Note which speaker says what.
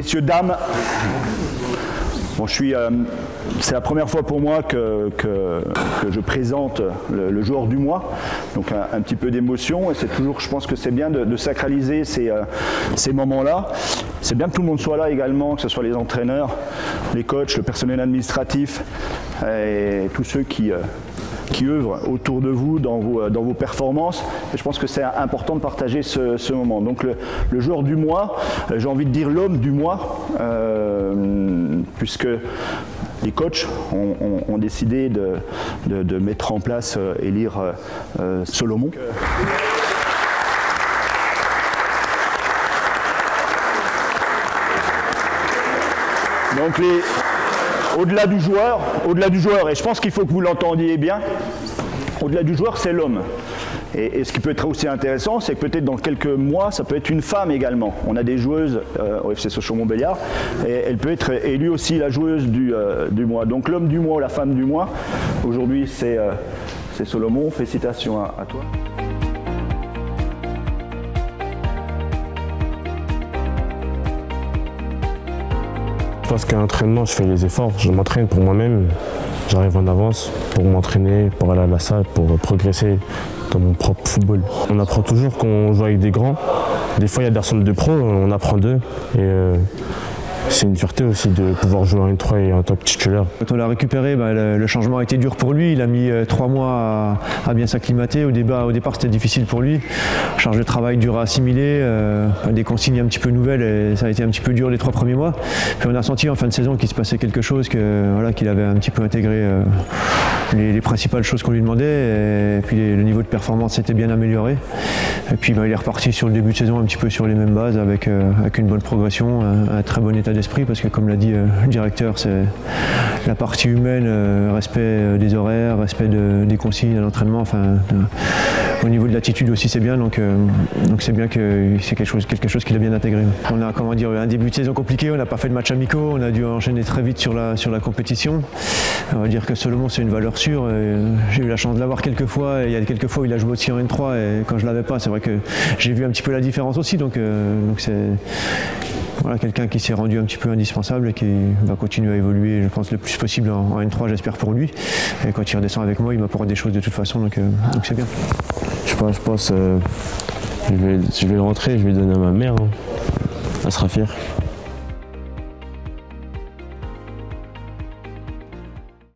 Speaker 1: Messieurs, dames, bon, c'est la première fois pour moi que je présente le joueur du mois, donc un petit peu d'émotion, et c'est toujours, je pense que c'est bien de sacraliser ces moments-là. C'est bien que tout le monde soit là également, que ce soit les entraîneurs, les coachs, le personnel administratif et tous ceux qui œuvrent autour de vous dans vos performances. Et je pense que c'est important de partager ce moment. Donc le joueur du mois, j'ai envie de dire l'homme du mois, puisque les coachs ont décidé de mettre en place élire Solomon. Donc au-delà du joueur, et je pense qu'il faut que vous l'entendiez bien, au-delà du joueur, c'est l'homme. Et ce qui peut être aussi intéressant, c'est que peut-être dans quelques mois, ça peut être une femme également. On a des joueuses au FC Sochaux-Montbéliard, et elle peut être élue aussi la joueuse du mois. Donc l'homme du mois ou la femme du mois, aujourd'hui c'est Solomon. Félicitations à toi.
Speaker 2: Parce qu'à l'entraînement, je fais les efforts, je m'entraîne pour moi-même, j'arrive en avance pour m'entraîner, pour aller à la salle, pour progresser dans mon propre football. On apprend toujours qu'on joue avec des grands. Des fois, il y a des personnes de pro, on apprend d'eux. Et c'est une fierté aussi de pouvoir jouer en N3 et en top titulaire.
Speaker 3: Quand on l'a récupéré, le changement a été dur pour lui. Il a mis 3 mois à bien s'acclimater. Au départ, c'était difficile pour lui. Charge de travail dure à assimiler, des consignes un petit peu nouvelles, et ça a été un petit peu dur les 3 premiers mois. Puis on a senti en fin de saison qu'il se passait quelque chose, qu'il avait un petit peu intégré les principales choses qu'on lui demandait. Et puis le niveau de performance s'était bien amélioré. Et puis il est reparti sur le début de saison un petit peu sur les mêmes bases, avec une bonne progression, un très bon état d'esprit, parce que comme l'a dit le directeur, c'est la partie humaine, respect des horaires, respect des consignes à l'entraînement, enfin au niveau de l'attitude aussi c'est bien, donc c'est bien que c'est quelque chose qu'il a bien intégré. On a un début de saison compliqué, on n'a pas fait de matchs amicaux, on a dû enchaîner très vite sur la compétition. On va dire que Solomon c'est une valeur sûre, j'ai eu la chance de l'avoir quelques fois, et il y a quelques fois où il a joué aussi en N3, et quand je l'avais pas, c'est vrai que j'ai vu un petit peu la différence aussi, donc c'est voilà, quelqu'un qui s'est rendu un petit peu indispensable et qui va continuer à évoluer, je pense, le plus possible en N3, j'espère pour lui. Et quand il redescend avec moi, il m'apporte des choses de toute façon, donc c'est bien.
Speaker 2: Je pense je vais le rentrer, je vais le donner à ma mère. Elle sera fière.